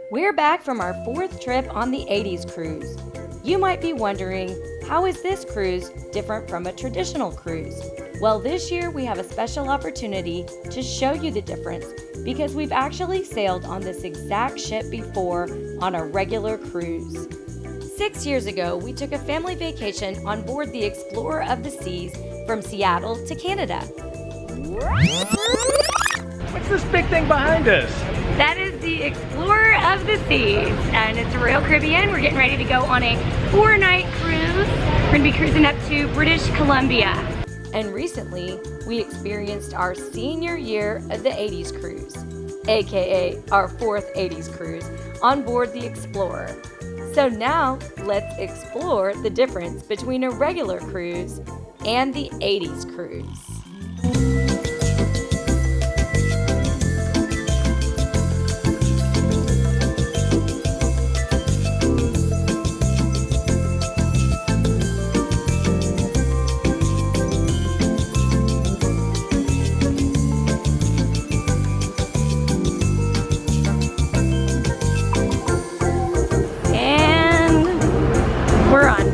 We're back from our 4th trip on the 80s cruise. You might be wondering, how is this cruise different from a traditional cruise? Well, this year we have a special opportunity to show you the difference because we've actually sailed on this exact ship before on a regular cruise. 6 years ago, we took a family vacation on board the Explorer of the Seas from Seattle to Canada. What's this big thing behind us? That is the Explorer of the Seas, and it's Royal Caribbean. We're getting ready to go on a 4-night cruise. We're gonna be cruising up to British Columbia. And recently, we experienced our senior year of the 80s cruise, aka our 4th 80s cruise, on board the Explorer. So now, let's explore the difference between a regular cruise and the 80s cruise. We're on.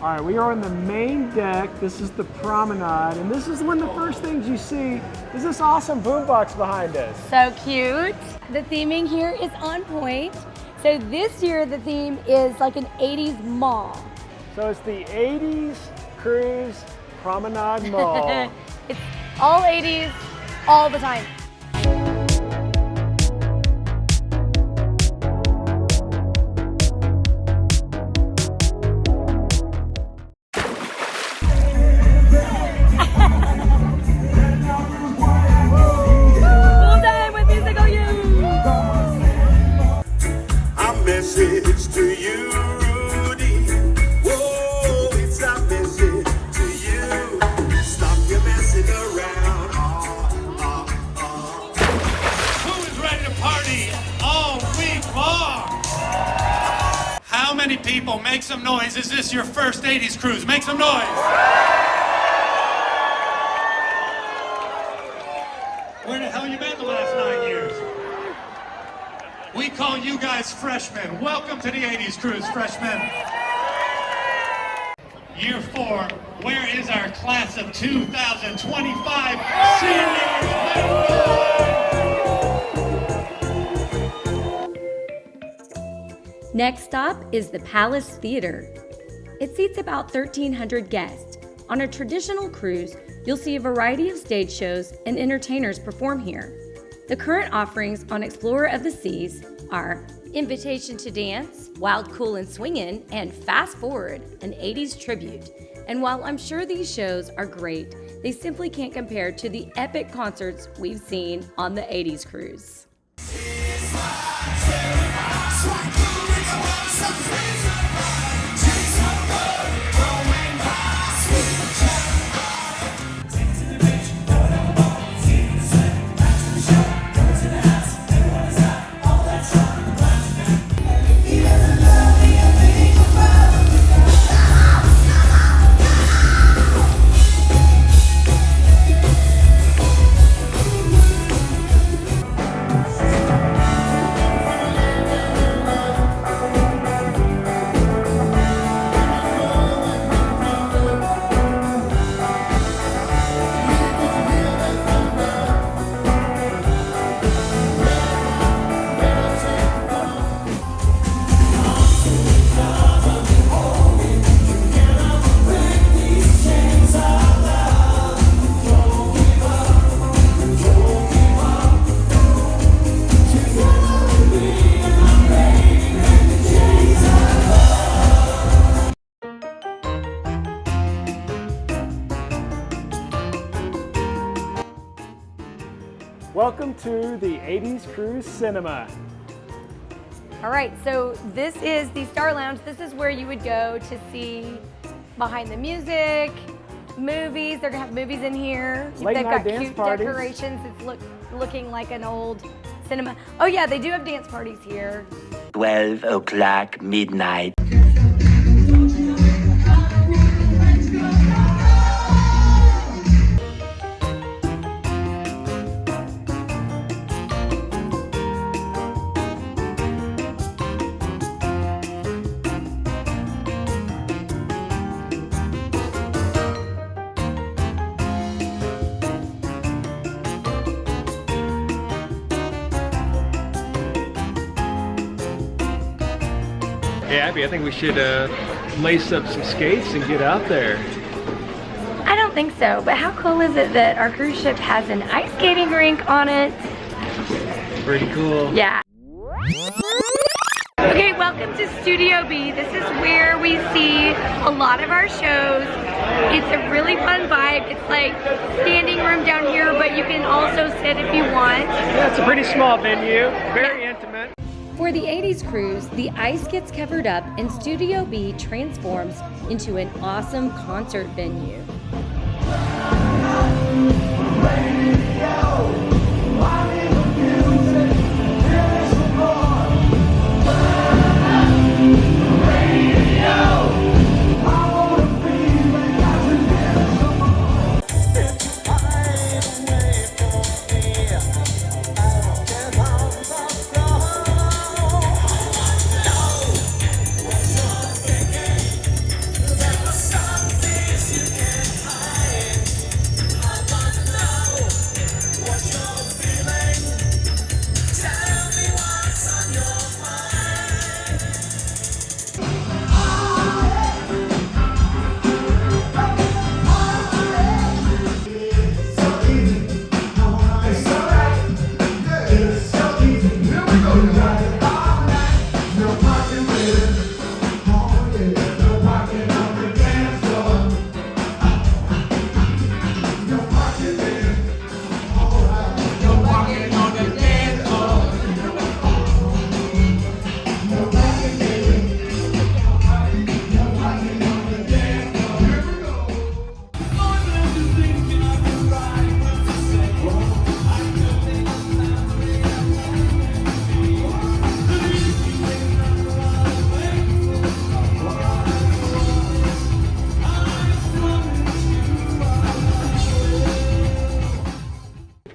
All right, we are on the main deck. This is the promenade, and this is one of the first things you see is this awesome boombox behind us. So cute. The theming here is on point. So this year the theme is like an 80s mall. So it's the 80s Cruise Promenade Mall. It's all 80s all the time. Message to you, Rudy. Whoa, it's a message to you. Stop your messing around. Who is ready to party all week long? How many people? Make some noise. Is this your first 80s cruise? Make some noise. Where the hell you been the last 9 years? We call you guys freshmen. Welcome to the 80s cruise, freshmen. Year 4, where is our class of 2025 seniors? Next stop is the Palace Theater. It seats about 1,300 guests. On a traditional cruise, you'll see a variety of stage shows and entertainers perform here. The current offerings on Explorer of the Seas are Invitation to Dance, Wild, Cool, and Swingin', and Fast Forward, an 80s tribute. And while I'm sure these shows are great, they simply can't compare to the epic concerts we've seen on the 80s cruise. welcome to the 80s Cruise Cinema. All right, so this is the Star Lounge. This is where you would go to see behind the music, movies. They're gonna have movies in here. Late They've night got dance cute parties. decorations. It's looking like an old cinema. Oh yeah, they do have dance parties here. 12 o'clock midnight. Hey Abby, I think we should lace up some skates and get out there. I don't think so, but how cool is it that our cruise ship has an ice skating rink on it? Pretty cool. Yeah. Okay, welcome to Studio B. This is where we see a lot of our shows. It's a really fun vibe. It's like standing room down here, but you can also sit if you want. Yeah, it's a pretty small venue, very intimate. For the 80s cruise, the ice gets covered up and Studio B transforms into an awesome concert venue.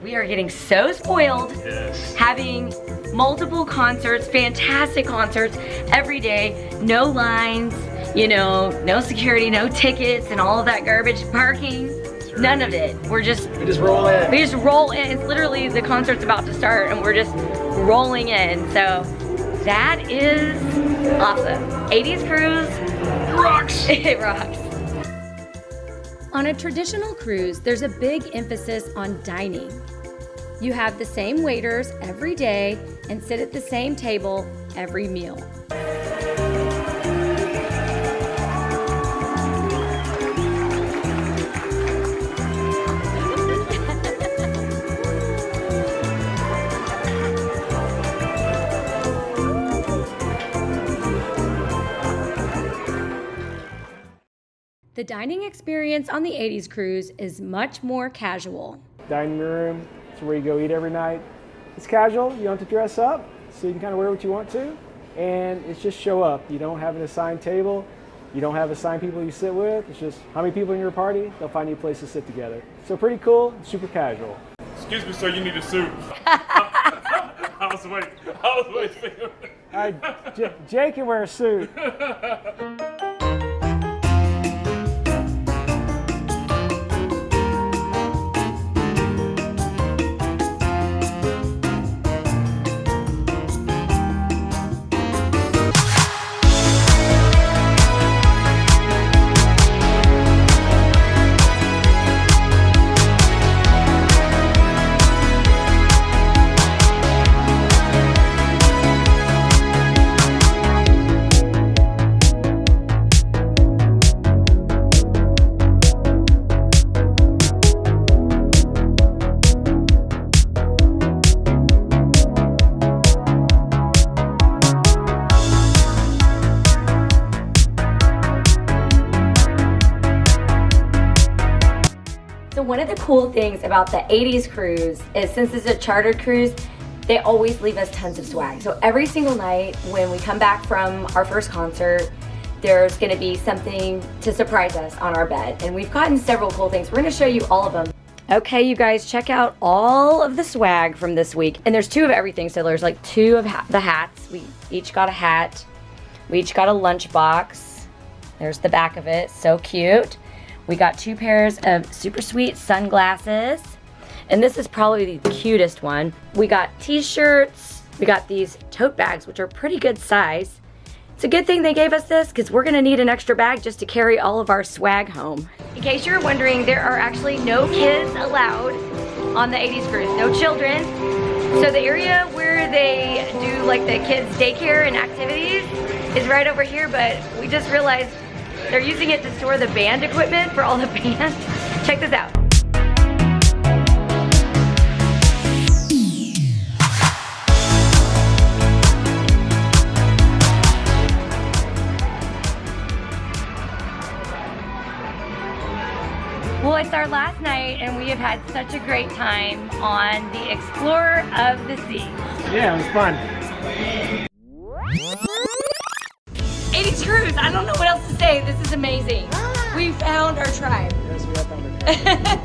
We are getting so spoiled, having multiple concerts, fantastic concerts every day, no lines, you know, no security, no tickets and all of that garbage, parking, none of it. We just roll in. We just roll in. It's literally the concert's about to start and we're just rolling in. So that is awesome. 80s cruise rocks. It rocks. On a traditional cruise, there's a big emphasis on dining. You have the same waiters every day and sit at the same table every meal. The dining experience on the 80s cruise is much more casual. Dining room, it's where you go eat every night. It's casual, you don't have to dress up, so you can kind of wear what you want to, and it's just show up. You don't have an assigned table, you don't have assigned people you sit with, it's just how many people in your party, they'll find you a place to sit together. So pretty cool, super casual. Excuse me, sir, you need a suit. I was waiting. All right, Jay can wear a suit. one of the cool things about the 80s cruise is since it's a chartered cruise, they always leave us tons of swag. So every single night when we come back from our first concert, there's gonna be something to surprise us on our bed. And we've gotten several cool things. We're gonna show you all of them. Okay, you guys, check out all of the swag from this week. And there's 2 of everything. So there's like 2 of the hats. We each got a hat. We each got a lunchbox. There's the back of it, so cute. We got 2 pairs of super sweet sunglasses. And this is probably the cutest one. We got t-shirts. We got these tote bags, which are pretty good size. It's a good thing they gave us this because we're gonna need an extra bag just to carry all of our swag home. In case you're wondering, there are actually no kids allowed on the 80s cruise, no children. So the area where they do like the kids daycare and activities is right over here, but we just realized they're using it to store the band equipment for all the bands. Check this out. Well, it's our last night and we have had such a great time on the Explorer of the Seas. Yeah, it was fun. 80s cruise, I don't know what else to say. This is amazing. We found our tribe. Yes, we have fun with that.